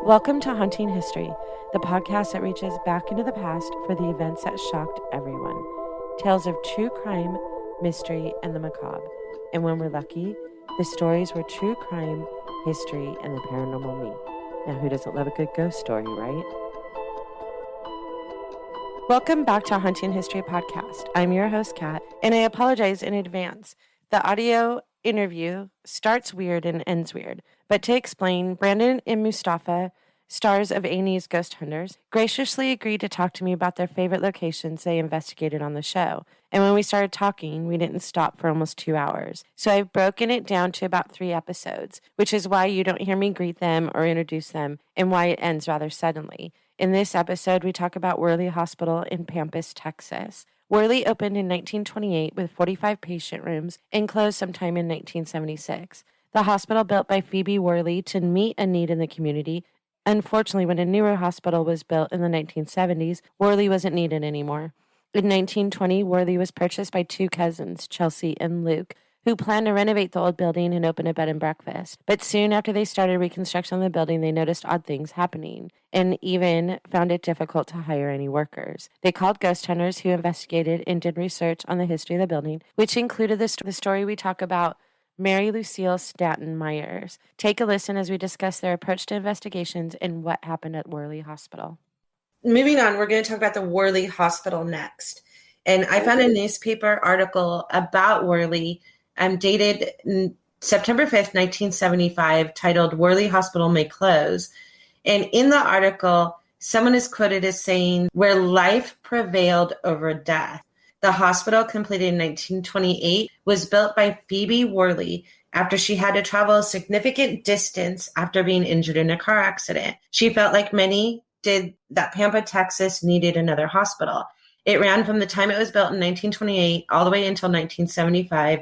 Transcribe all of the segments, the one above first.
Welcome to Haunting History, the podcast that reaches back into the past for the events that shocked everyone. Tales of true crime, mystery, and the macabre. And when we're lucky, the stories were true crime, history, and the paranormal me. Now, who doesn't love a good ghost story, right? Welcome back to Haunting History Podcast. I'm your host, Kat, and I apologize in advance. The audio interview starts weird and ends weird. But to explain, Brandon and Mustafa, stars of A&E's Ghost Hunters, graciously agreed to talk to me about their favorite locations they investigated on the show. And when we started talking, we didn't stop for almost 2 hours. So I've broken it down to about 3 episodes, which is why you don't hear me greet them or introduce them, and why it ends rather suddenly. In this episode, we talk about Worley Hospital in Pampas, Texas. Worley opened in 1928 with 45 patient rooms and closed sometime in 1976. The hospital built by Phoebe Worley to meet a need in the community. Unfortunately, when a newer hospital was built in the 1970s, Worley wasn't needed anymore. In 1920, Worley was purchased by 2 cousins, Chelsea and Luke, who planned to renovate the old building and open a bed and breakfast. But soon after they started reconstruction of the building, they noticed odd things happening and even found it difficult to hire any workers. They called ghost hunters who investigated and did research on the history of the building, which included the story we talk about, Mary Lucille Myers. Take a listen as we discuss their approach to investigations and what happened at Worley Hospital. Moving on, we're going to talk about the Worley Hospital next. And I found a newspaper article about Worley dated September 5th, 1975, titled Worley Hospital May Close. And in the article, someone is quoted as saying, "Where life prevailed over death." The hospital, completed in 1928, was built by Phoebe Worley after she had to travel a significant distance after being injured in a car accident. She felt like many did that Pampas, Texas needed another hospital. It ran from the time it was built in 1928 all the way until 1975,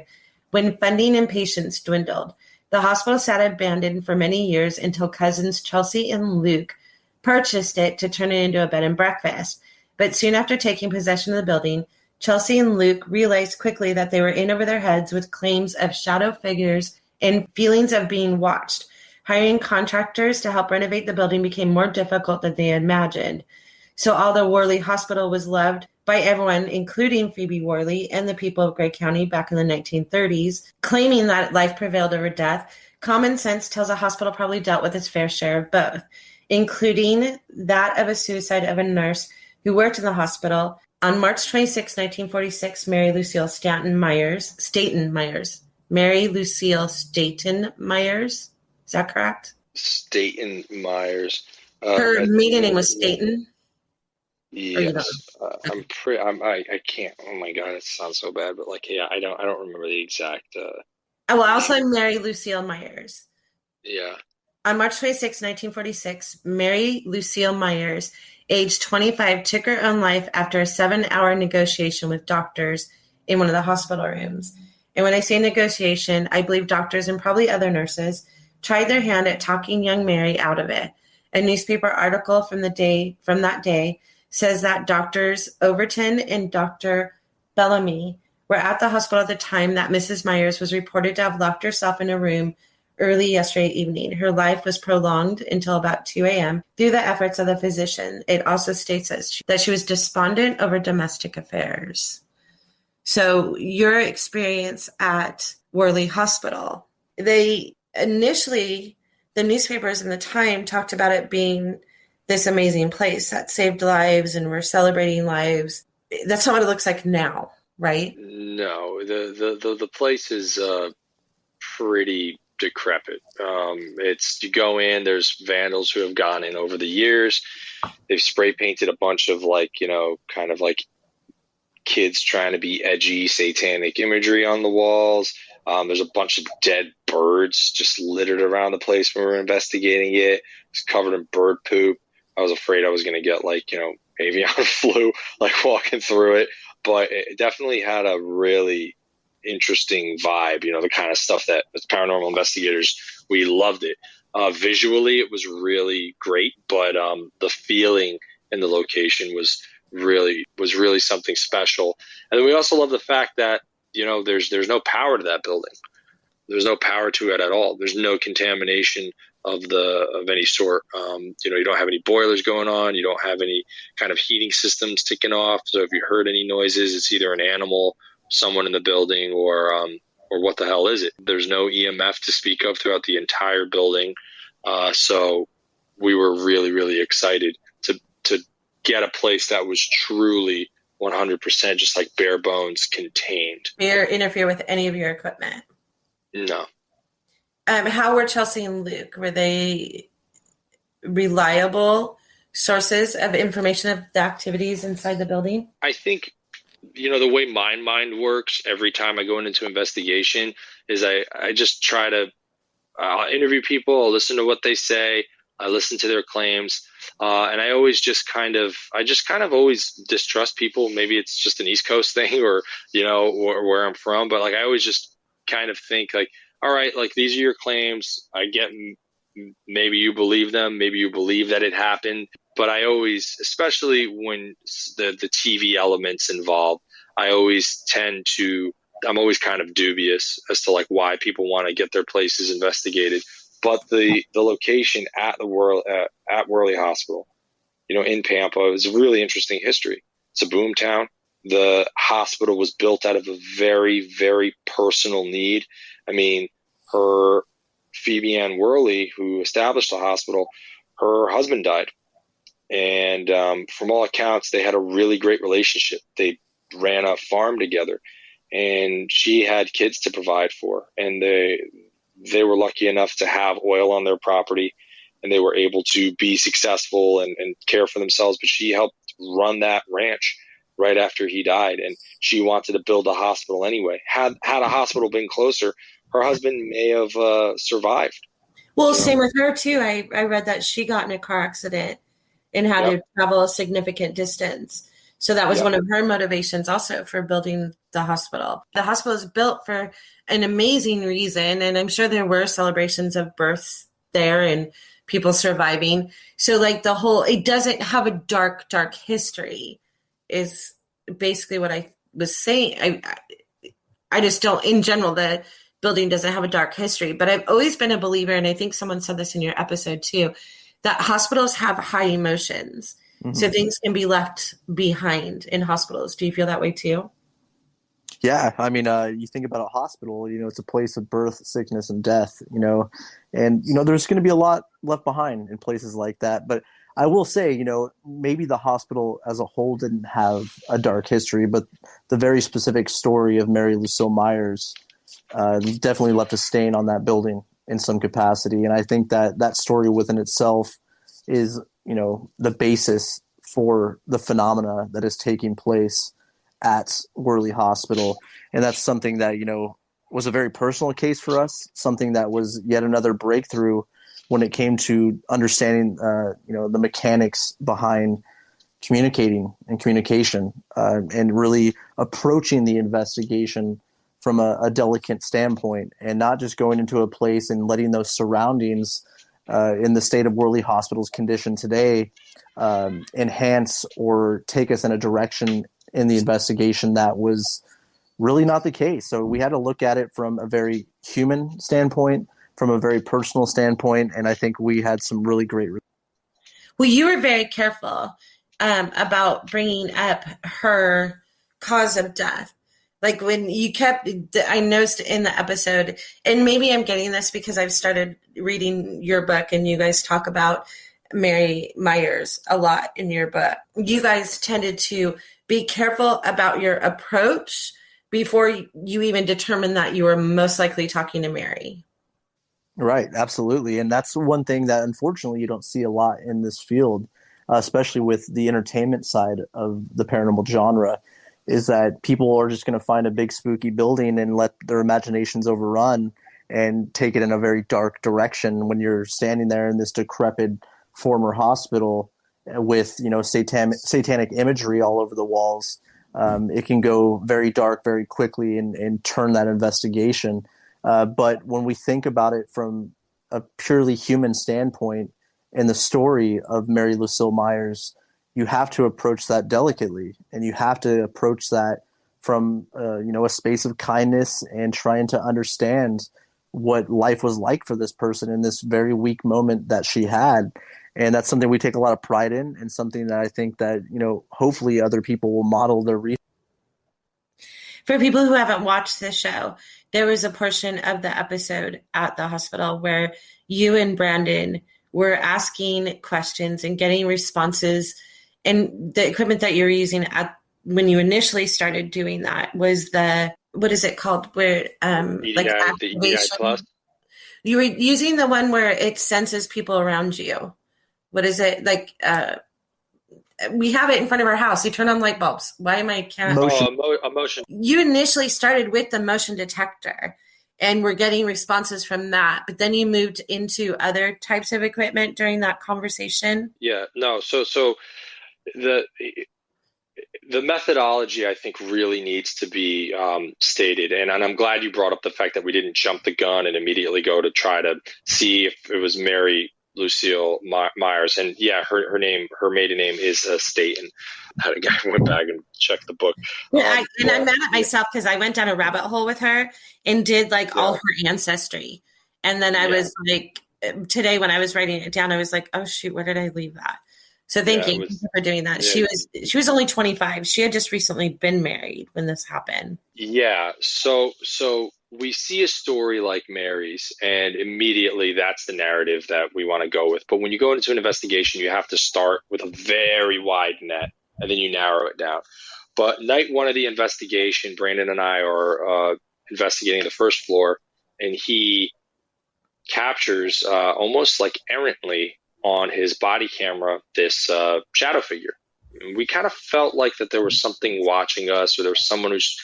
when funding and patients dwindled. The hospital sat abandoned for many years until cousins Chelsea and Luke purchased it to turn it into a bed and breakfast. But soon after taking possession of the building, Chelsea and Luke realized quickly that they were in over their heads with claims of shadow figures and feelings of being watched. Hiring contractors to help renovate the building became more difficult than they had imagined. So although Worley Hospital was loved by everyone, including Phoebe Worley and the people of Gray County back in the 1930s, claiming that life prevailed over death, common sense tells a hospital probably dealt with its fair share of both, including that of a suicide of a nurse who worked in the hospital. On March 26, 1946, Mary Lucille Mary Lucille Staten Myers, is that correct? Staten Myers. Her maiden name was Staten? Yes. I can't, oh my God, it sounds so bad, but I don't remember the exact. I'll say Mary Lucille Myers. Yeah. On March 26, 1946, Mary Lucille Myers, age 25, took her own life after a 7-hour negotiation with doctors in one of the hospital rooms. And when I say negotiation, I believe doctors and probably other nurses tried their hand at talking young Mary out of it. A newspaper article from that day says that Doctors Overton and Dr. Bellamy were at the hospital at the time that Mrs. Myers was reported to have locked herself in a room early yesterday evening. Her life was prolonged until about 2 a.m. through the efforts of the physician. It also states that she was despondent over domestic affairs. So your experience at Worley Hospital, the newspapers in the time talked about it being this amazing place that saved lives and we're celebrating lives. That's not what it looks like now, right? No, the place is pretty decrepit. It's, you go in, there's vandals who have gone in over the years. They've spray painted a bunch of kind of like kids trying to be edgy, satanic imagery on the walls. There's a bunch of dead birds just littered around the place when we were investigating it. It's covered in bird poop. I was afraid I was going to get avian flu, walking through it, but it definitely had a really interesting vibe, the kind of stuff that as paranormal investigators, we loved it. Visually, it was really great, but the feeling and the location was really something special. And then we also love the fact that, there's no power to that building. There's no power to it at all. There's no contamination of any sort. You don't have any boilers going on. You don't have any kind of heating systems ticking off. So if you heard any noises, it's either an animal, someone in the building, or what the hell is it? There's no EMF to speak of throughout the entire building. So we were really, really excited to get a place that was truly 100% just like bare bones contained. Did you interfere with any of your equipment? No. How were Chelsea and Luke? Were they reliable sources of information of the activities inside the building? I think, the way my mind works every time I go into investigation is I just try to interview people, I'll listen to what they say, I listen to their claims, and I always just kind of always distrust people. Maybe it's just an East Coast thing or where I'm from, but like I always just kind of think like, all right, like these are your claims. I get maybe you believe them, maybe you believe that it happened, but I always, especially when the TV elements involved, I'm always kind of dubious as to like why people want to get their places investigated. But the location at Worley Hospital, in Pampa, is a really interesting history. It's a boom town. The hospital was built out of a very, very personal need. I mean, Phoebe Ann Worley, who established the hospital, her husband died. And from all accounts, they had a really great relationship. They ran a farm together, and she had kids to provide for. And they were lucky enough to have oil on their property, and they were able to be successful and care for themselves. But she helped run that ranch right after he died, and she wanted to build a hospital anyway. Had a hospital been closer, her husband may have survived. Well, same with her too. I read that she got in a car accident and had to travel a significant distance. So that was one of her motivations also for building the hospital. The hospital is built for an amazing reason, and I'm sure there were celebrations of births there and people surviving. So like it doesn't have a dark, dark history is basically what I was saying. I just don't, in general, the building doesn't have a dark history, but I've always been a believer, and I think someone said this in your episode too, that hospitals have high emotions. Mm-hmm. So things can be left behind in hospitals. Do you feel that way too? Yeah. I mean, you think about a hospital, it's a place of birth, sickness, and death, and, there's going to be a lot left behind in places like that. But I will say, maybe the hospital as a whole didn't have a dark history, but the very specific story of Mary Lucille Myers definitely left a stain on that building in some capacity. And I think that story within itself is, the basis for the phenomena that is taking place at Worley Hospital. And that's something that, was a very personal case for us, something that was yet another breakthrough when it came to understanding, the mechanics behind communicating and communication, and really approaching the investigation from a delicate standpoint, and not just going into a place and letting those surroundings in the state of Worley Hospital's condition today enhance or take us in a direction in the investigation that was really not the case. So we had to look at it from a very human standpoint, from a very personal standpoint, and I think we had some really great results. Well, you were very careful about bringing up her cause of death. Like when you I noticed in the episode, and maybe I'm getting this because I've started reading your book and you guys talk about Mary Myers a lot in your book. You guys tended to be careful about your approach before you even determined that you were most likely talking to Mary. Right, absolutely. And that's one thing that unfortunately you don't see a lot in this field, especially with the entertainment side of the paranormal genre, is that people are just going to find a big spooky building and let their imaginations overrun and take it in a very dark direction. When you're standing there in this decrepit former hospital with, satanic imagery all over the walls, it can go very dark very quickly and turn that investigation. But when we think about it from a purely human standpoint in the story of Mary Lucille Myers, you have to approach that delicately, and you have to approach that from a space of kindness and trying to understand what life was like for this person in this very weak moment that she had. And that's something we take a lot of pride in, and something that I think that, hopefully other people will model their research. For people who haven't watched this show, there was a portion of the episode at the hospital where you and Brandon were asking questions and getting responses, and the equipment that you were using when you initially started doing that was what is it called? Where the EDI Plus. You were using the one where it senses people around you. What is it like? We have it in front of our house. You turn on light bulbs. Why am I can't? Motion. You initially started with the motion detector, and we're getting responses from that. But then you moved into other types of equipment during that conversation. Yeah. No. So the methodology, I think, really needs to be stated. And I'm glad you brought up the fact that we didn't jump the gun and immediately go to try to see if it was Mary Lucille Myers. And yeah, her maiden name is Staten. I went back and checked the book. Yeah, I'm mad at myself because I went down a rabbit hole with her and did all her ancestry. And then I was like, today when I was writing it down, I was like, oh shoot, where did I leave that? So thank you for doing that. Yeah. She was only 25. She had just recently been married when this happened. Yeah. So we see a story like Mary's, and immediately that's the narrative that we want to go with. But when you go into an investigation, you have to start with a very wide net, and then you narrow it down. But night one of the investigation, Brandon and I are investigating the first floor, and he captures almost like errantly on his body camera this shadow figure. We kind of felt like that there was something watching us, or there was someone who's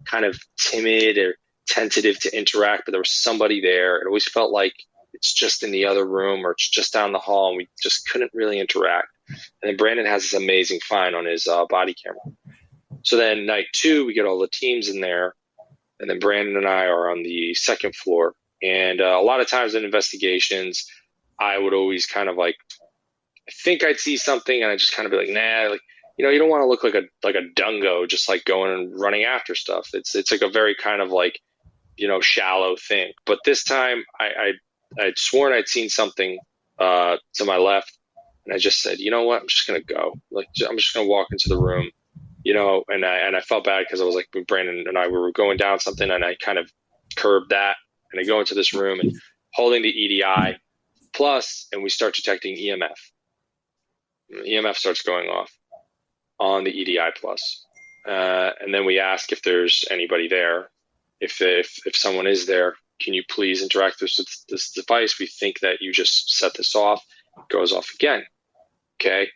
kind of timid or tentative to interact, but there was somebody there. It always felt like it's just in the other room or it's just down the hall, and we just couldn't really interact. And then Brandon has this amazing find on his body camera. So then night two, we get all the teams in there, and then Brandon and I are on the second floor. And a lot of times in investigations, I would always kind of like, I think I'd see something and I just kind of be like, nah, like, you don't want to look like a dungo, just like going and running after stuff. It's like a very kind of like, shallow thing. But this time I'd sworn I'd seen something to my left, and I just said, you know what, I'm just going to go. Like, I'm just going to walk into the room, and I felt bad because I was like, Brandon and I were going down something, and I kind of curbed that, and I go into this room and holding the EDI plus, and we start detecting EMF. EMF starts going off on the EDI plus. And then we ask if there's anybody there. If someone is there, can you please interact with this device? We think that you just set this off. It goes off again. Okay.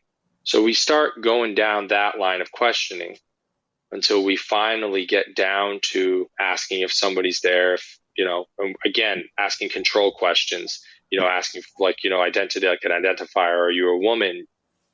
So we start going down that line of questioning until we finally get down to asking if somebody's there, again, asking control questions, asking like, identity, like an identifier. Are you a woman?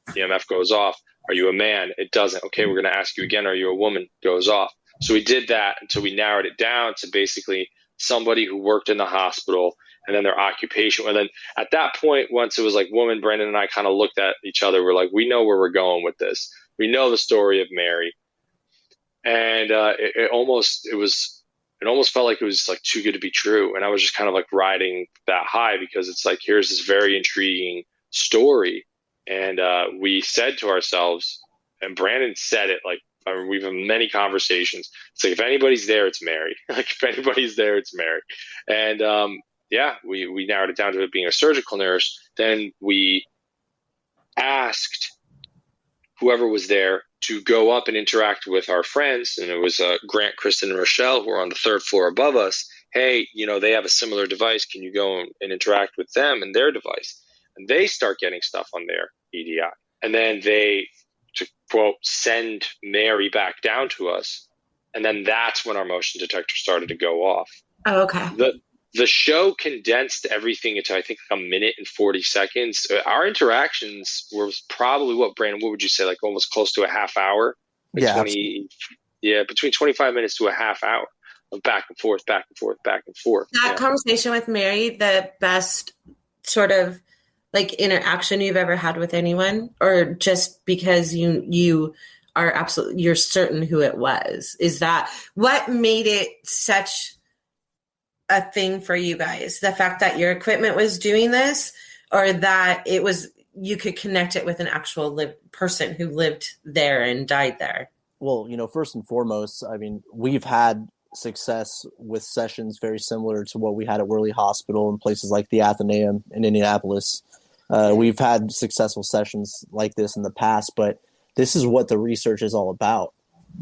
EMF goes off. Are you a man? It doesn't. Okay, we're going to ask you again. Are you a woman? Goes off. So we did that until we narrowed it down to basically somebody who worked in the hospital, and then their occupation. And then at that point, once it was like woman, Brandon and I kind of looked at each other. We're like, we know where we're going with this. We know the story of Mary. And it almost felt like it was like too good to be true. And I was just kind of like riding that high because it's like, here's this very intriguing story. And we said to ourselves, and Brandon said it, like, we've had many conversations. It's like, if anybody's there, it's Mary. Like, if anybody's there, it's Mary. And we narrowed it down to it being a surgical nurse. Then we asked whoever was there to go up and interact with our friends. And it was Grant, Kristen, and Rochelle, who are on the third floor above us. Hey, they have a similar device. Can you go and interact with them and their device? And they start getting stuff on their EDI. And then they, to quote, send Mary back down to us. And then that's when our motion detector started to go off. Oh, okay. The show condensed everything into, I think, like a minute and 40 seconds. Our interactions were probably, Brandon, what would you say, like almost close to a half hour? Like yeah. Between 25 minutes to a half hour of back and forth, back and forth, back and forth. That conversation with Mary, the best sort of like interaction you've ever had with anyone, or just because you are you're certain who it was? Is that what made it such a thing for you guys? The fact that your equipment was doing this, or that it was, you could connect it with an actual person who lived there and died there? Well, first and foremost, I mean, we've had success with sessions very similar to what we had at Worley Hospital and places like the Athenaeum in Indianapolis. We've had successful sessions like this in the past, but this is what the research is all about.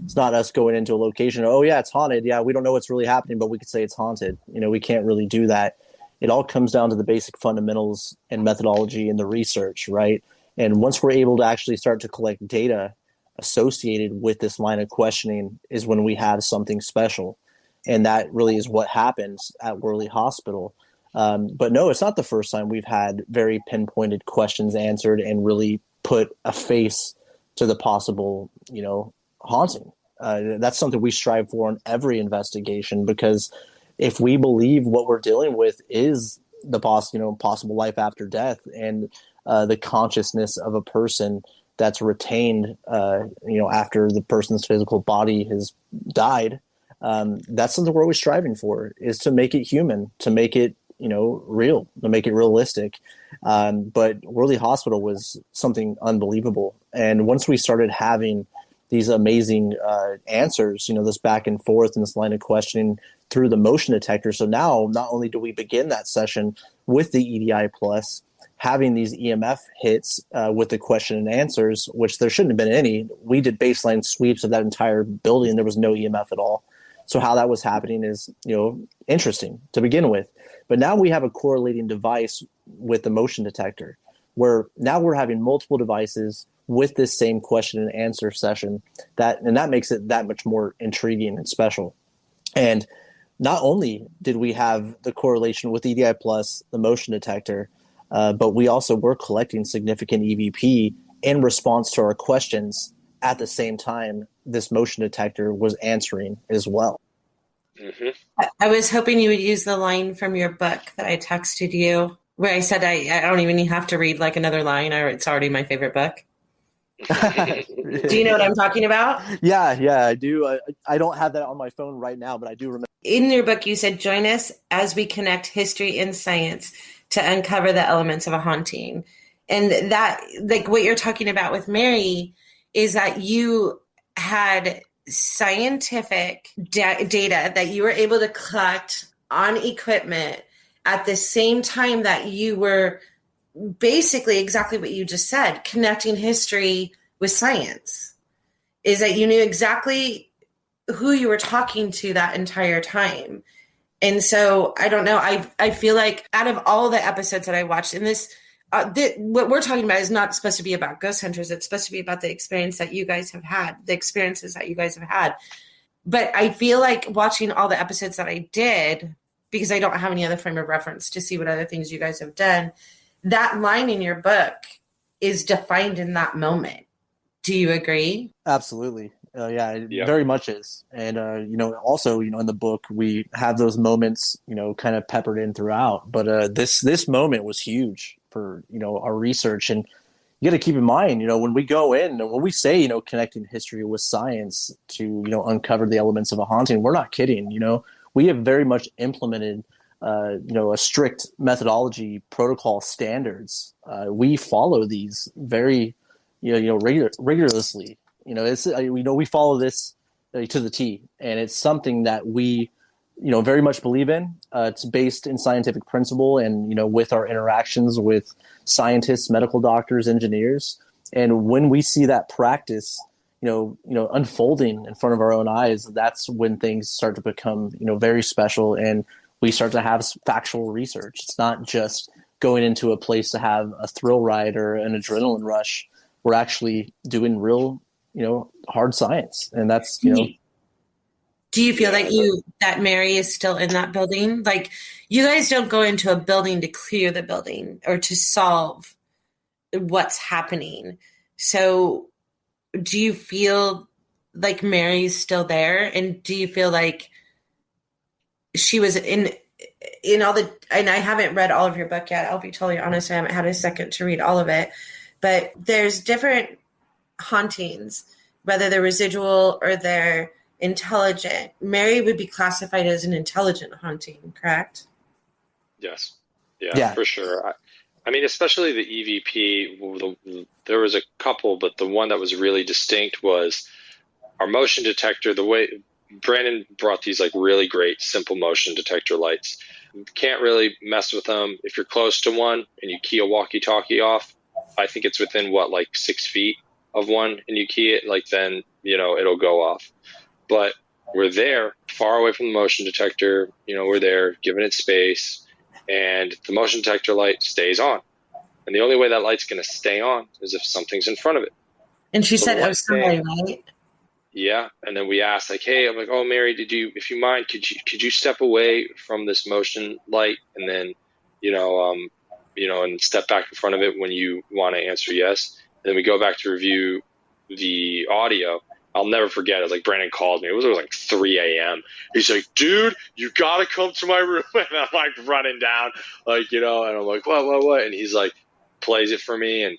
It's not us going into a location, oh yeah, it's haunted. Yeah, we don't know what's really happening, but we could say it's haunted. We can't really do that. It all comes down to the basic fundamentals and methodology in the research, right? And once we're able to actually start to collect data associated with this line of questioning is when we have something special. And that really is what happens at Worley Hospital. But no, it's not the first time we've had very pinpointed questions answered and really put a face to the possible, haunting. That's something we strive for in every investigation, because if we believe what we're dealing with is the possible life after death and the consciousness of a person that's retained, after the person's physical body has died, that's something we're always striving for, is to make it human, to make it, real, to make it realistic. But Worley Hospital was something unbelievable. And once we started having these amazing answers, this back and forth and this line of questioning through the motion detector. So now not only do we begin that session with the EDI plus, having these EMF hits with the question and answers, which there shouldn't have been any. We did baseline sweeps of that entire building, and there was no EMF at all. So how that was happening is, interesting to begin with. But now we have a correlating device with the motion detector, where now we're having multiple devices with this same question and answer session, that makes it that much more intriguing and special. And not only did we have the correlation with EDI plus the motion detector, but we also were collecting significant EVP in response to our questions at the same time this motion detector was answering as well. Mm-hmm. I was hoping you would use the line from your book that I texted you, where I said I don't even have to read like another line, or it's already my favorite book. Do you know what I'm talking about? Yeah, I do. I don't have that on my phone right now, but I do remember. In your book, you said, join us as we connect history and science to uncover the elements of a haunting. And that, like what you're talking about with Mary, is that you had scientific data that you were able to collect on equipment at the same time that you were basically exactly what you just said, connecting history with science. Is that you knew exactly who you were talking to that entire time. And so I don't know, I feel like out of all the episodes that I watched in this, what we're talking about is not supposed to be about ghost hunters. It's supposed to be about the experience that you guys have had, the experiences that you guys have had. But I feel like watching all the episodes that I did, because I don't have any other frame of reference to see what other things you guys have done, that line in your book is defined in that moment. Do you agree? Absolutely. It very much is. And, also, in the book, we have those moments, kind of peppered in throughout. But this moment was huge for, our research. And you got to keep in mind, when we go in, when we say, connecting history with science to, uncover the elements of a haunting, we're not kidding. We have very much implemented, a strict methodology, protocol standards. We follow these very, rigorously. We follow this to the T, and it's something that we, very much believe in. It's based in scientific principle, and with our interactions with scientists, medical doctors, engineers, and when we see that practice, unfolding in front of our own eyes, that's when things start to become, very special, and we start to have factual research. It's not just going into a place to have a thrill ride or an adrenaline rush. We're actually doing real, hard science. And that's, Do you feel that Mary is still in that building? Like, you guys don't go into a building to clear the building or to solve what's happening. So do you feel like Mary's still there? And do you feel like she was in all the, and I haven't read all of your book yet. I'll be totally honest. I haven't had a second to read all of it, but there's different hauntings, whether they're residual or they're intelligent. Mary would be classified as an intelligent haunting, correct? Yes. Yeah. For sure. I mean, especially the EVP, there was a couple, but the one that was really distinct was our motion detector. The way Brandon brought these like really great, simple motion detector lights. You can't really mess with them. If you're close to one and you key a walkie-talkie off, I think it's within like 6 feet of one, and you key it, like then, it'll go off. But we're there, far away from the motion detector. We're there, giving it space. And the motion detector light stays on. And the only way that light's going to stay on is if something's in front of it. And she said, sorry, right? Yeah. And then we asked, like, hey, I'm like, oh, Mary, if you mind, could you step away from this motion light and then, and step back in front of it when you want to answer yes. And then we go back to review the audio. I'll never forget it. Like, Brandon called me. It was like 3 a.m. He's like, dude, you got to come to my room. And I'm like running down, like, and I'm like, what? And he's like, plays it for me. And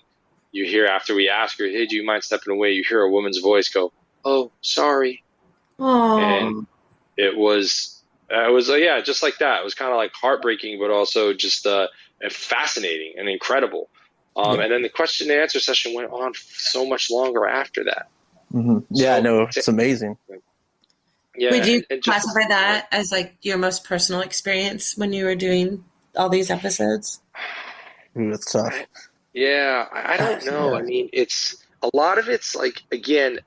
you hear, after we ask her, hey, do you mind stepping away? You hear a woman's voice go, oh, sorry. Aww. And it was just like that. It was kind of like heartbreaking, but also just fascinating and incredible. And then the question and answer session went on so much longer after that. Mm-hmm. Yeah, no, it's amazing. Yeah. Would you classify that as like your most personal experience when you were doing all these episodes? That's tough. Yeah, I don't know. Yeah. I mean, it's a lot of it's like, again,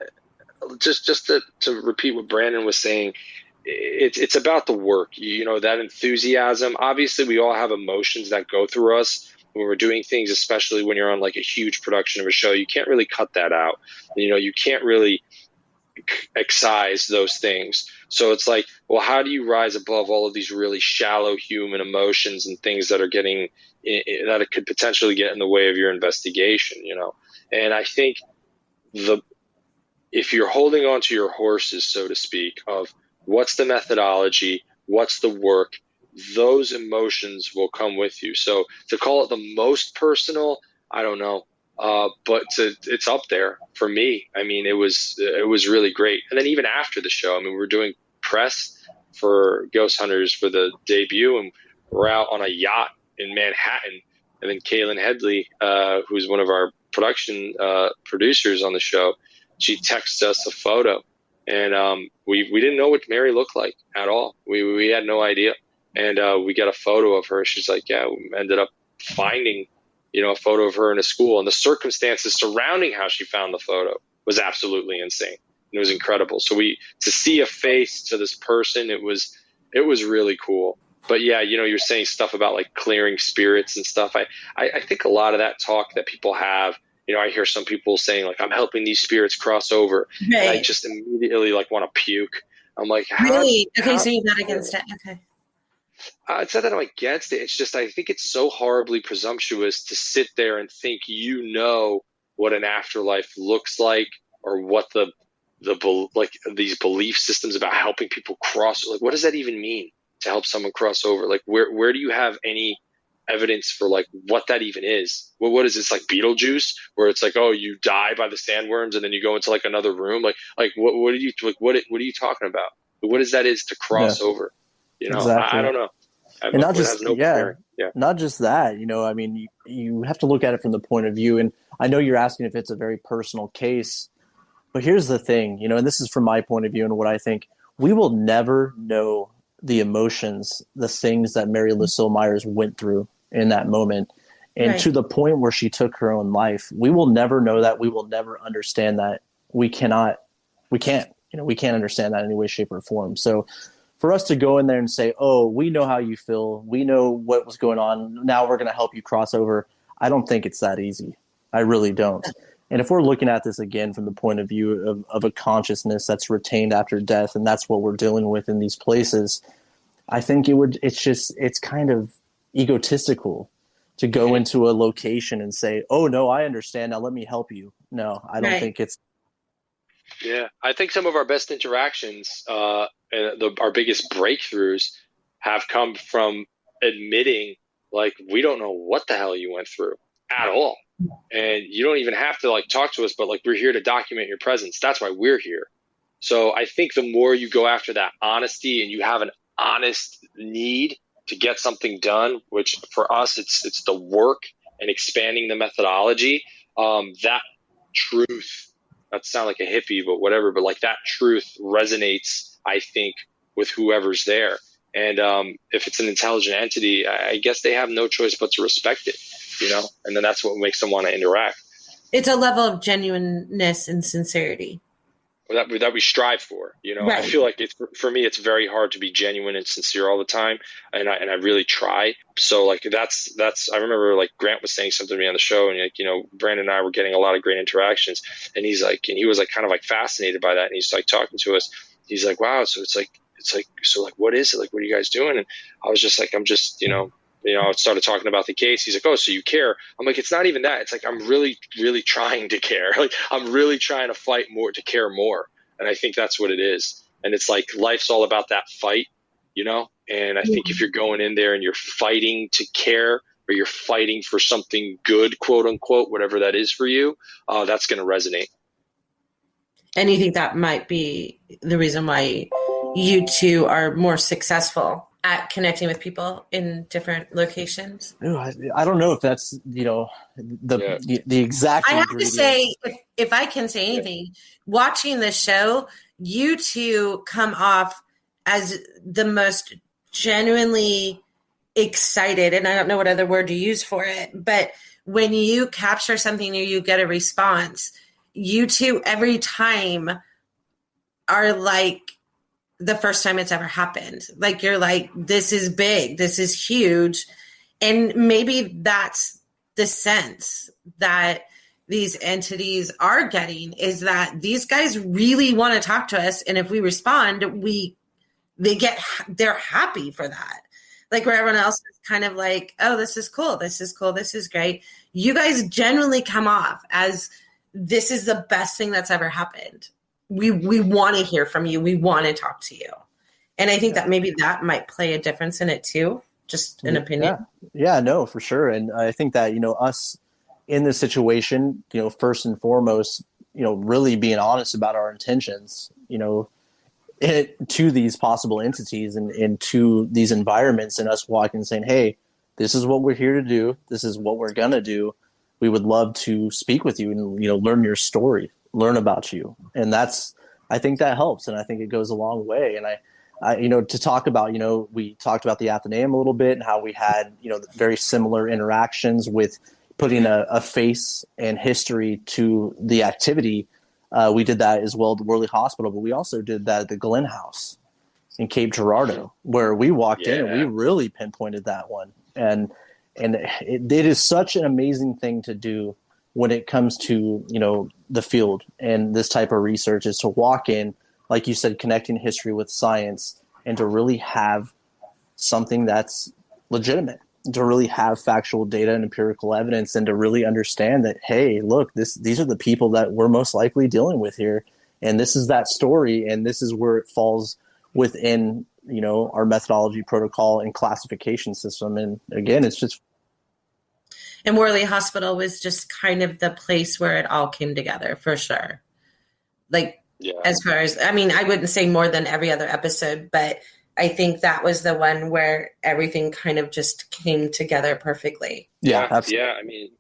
just to repeat what Brandon was saying, it's about the work, that enthusiasm. Obviously, we all have emotions that go through us when we're doing things, especially when you're on like a huge production of a show. You can't really cut that out. You can't really excise those things. So it's like, well, how do you rise above all of these really shallow human emotions and things that are that it could potentially get in the way of your investigation, And I think if you're holding on to your horses, so to speak, of what's the methodology, what's the work, those emotions will come with you. So to call it the most personal, I don't know. But it's up there for me. I mean, it was really great. And then even after the show, I mean, we were doing press for Ghost Hunters for the debut, and we're out on a yacht in Manhattan. And then Kaylin Headley, who's one of our production producers on the show, she texted us a photo, and we didn't know what Mary looked like at all. We had no idea. And we got a photo of her. She's like, yeah, we ended up finding a photo of her in a school, and the circumstances surrounding how she found the photo was absolutely insane. It was incredible. So to see a face to this person, it was really cool. But yeah, you're saying stuff about like clearing spirits and stuff. I think a lot of that talk that people have, I hear some people saying like, I'm helping these spirits cross over. Right. And I just immediately like want to puke. I'm like, really? Okay. So you're not against it. Okay. It's not that I'm against it. It's just I think it's so horribly presumptuous to sit there and think what an afterlife looks like, or what like these belief systems about helping people cross. Like, what does that even mean to help someone cross over? Like, where do you have any evidence for like what that even is? What is this, like Beetlejuice, where it's like, oh, you die by the sandworms and then you go into like another room? Like what are you like? What are you talking about? What is to cross over? Exactly. I don't know. And not just not just that. I mean, you have to look at it from the point of view. And I know you're asking if it's a very personal case, but here's the thing. And this is from my point of view and what I think. We will never know the emotions, the things that Mary Lucille Myers went through in that moment, and to the point where she took her own life. We will never know that. We will never understand that. We can't understand that in any way, shape, or form. So for us to go in there and say, oh, we know how you feel, we know what was going on, now we're going to help you cross over, I don't think it's that easy. I really don't. And if we're looking at this again from the point of view of a consciousness that's retained after death, and that's what we're dealing with in these places, I think it's kind of egotistical to go into a location and say, oh, no, I understand, now let me help you. No, I don't think it's. Yeah, I think some of our best interactions and our biggest breakthroughs have come from admitting, like, we don't know what the hell you went through at all. And you don't even have to like talk to us, but like, we're here to document your presence. That's why we're here. So I think the more you go after that honesty and you have an honest need to get something done, which for us, it's the work and expanding the methodology, that truth, that sound like a hippie, but whatever, but like that truth resonates, I think, with whoever's there. And if it's an intelligent entity, I guess they have no choice but to respect it, and then that's what makes them want to interact. It's a level of genuineness and sincerity that we strive for, Right. I feel like for me, it's very hard to be genuine and sincere all the time. And I really try. So like, that's, I remember like Grant was saying something to me on the show, and like, Brandon and I were getting a lot of great interactions, and he was like, kind of like fascinated by that. And he's like talking to us. He's like, wow. So it's like, so like, what is it? Like, what are you guys doing? And I was just like, I'm just, I started talking about the case. He's like, oh, so you care? I'm like, it's not even that. It's like, I'm really, really trying to care. Like, I'm really trying to fight more, to care more. And I think that's what it is. And it's like, life's all about that fight, and I think if you're going in there and you're fighting to care, or you're fighting for something good, quote unquote, whatever that is for you, that's going to resonate. And you think that might be the reason why you two are more successful at connecting with people in different locations? I don't know if that's, the exact I have ingredient. to say, if I can say anything, watching the show, you two come off as the most genuinely excited, and I don't know what other word to use for it, but when you capture something or you get a response, you two every time are like the first time it's ever happened. Like, you're like, this is big, this is huge. And maybe that's the sense that these entities are getting, is that these guys really want to talk to us. And if we respond, they're happy for that. Like, where everyone else is kind of like, oh, this is cool, this is cool, this is great. You guys genuinely come off as, this is the best thing that's ever happened. We want to hear from you. We want to talk to you. And I think that maybe that might play a difference in it too. Just an opinion. Yeah, no, for sure. And I think that, us in this situation, first and foremost, really being honest about our intentions, to these possible entities and to these environments, and us walking and saying, hey, this is what we're here to do. This is what we're going to do. We would love to speak with you and, learn your story, learn about you. And I think that helps. And I think it goes a long way. And I to talk about, we talked about the Athenaeum a little bit and how we had, very similar interactions with putting a face and history to the activity. We did that as well at the Worley Hospital, but we also did that at the Glen House in Cape Girardeau, where we walked in and we really pinpointed that one. And it is such an amazing thing to do when it comes to, the field and this type of research, is to walk in, like you said, connecting history with science, and to really have something that's legitimate, to really have factual data and empirical evidence, and to really understand that, hey, look, these are the people that we're most likely dealing with here. And this is that story. And this is where it falls within, our methodology protocol and classification system. And again, it's just. And Worley Hospital was just kind of the place where it all came together, for sure. Like, as far as, I mean, I wouldn't say more than every other episode, but I think that was the one where everything kind of just came together perfectly. Yeah, absolutely. Yeah, I mean,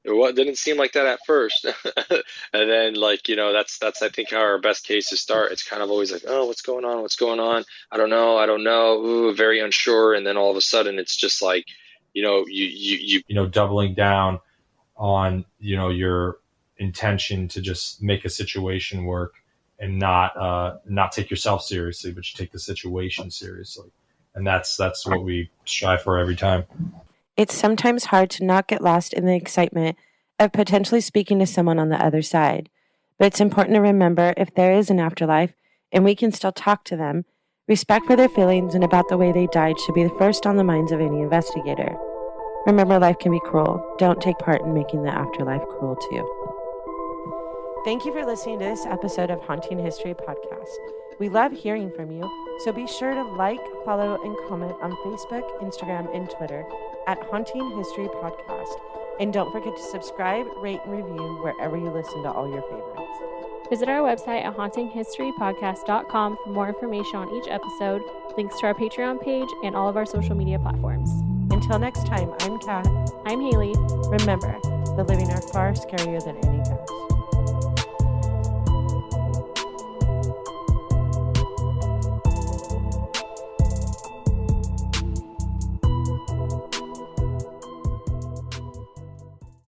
it didn't seem like that at first. And then, like, that's I think how our best cases start. It's kind of always like, oh, what's going on? What's going on? I don't know. Ooh, very unsure. And then all of a sudden it's just like, you doubling down on, your intention to just make a situation work and not take yourself seriously, but you take the situation seriously. And that's what we strive for every time. It's sometimes hard to not get lost in the excitement of potentially speaking to someone on the other side. But it's important to remember, if there is an afterlife and we can still talk to them, respect for their feelings and about the way they died should be the first on the minds of any investigator. Remember, life can be cruel. Don't take part in making the afterlife cruel too. Thank you for listening to this episode of Haunting History Podcast. We love hearing from you, so be sure to like, follow, and comment on Facebook, Instagram, and Twitter at Haunting History Podcast. And don't forget to subscribe, rate, and review wherever you listen to all your favorites. Visit our website at hauntinghistorypodcast.com for more information on each episode, links to our Patreon page, and all of our social media platforms. Until next time, I'm Kat. I'm Haley. Remember, the living are far scarier than any ghost.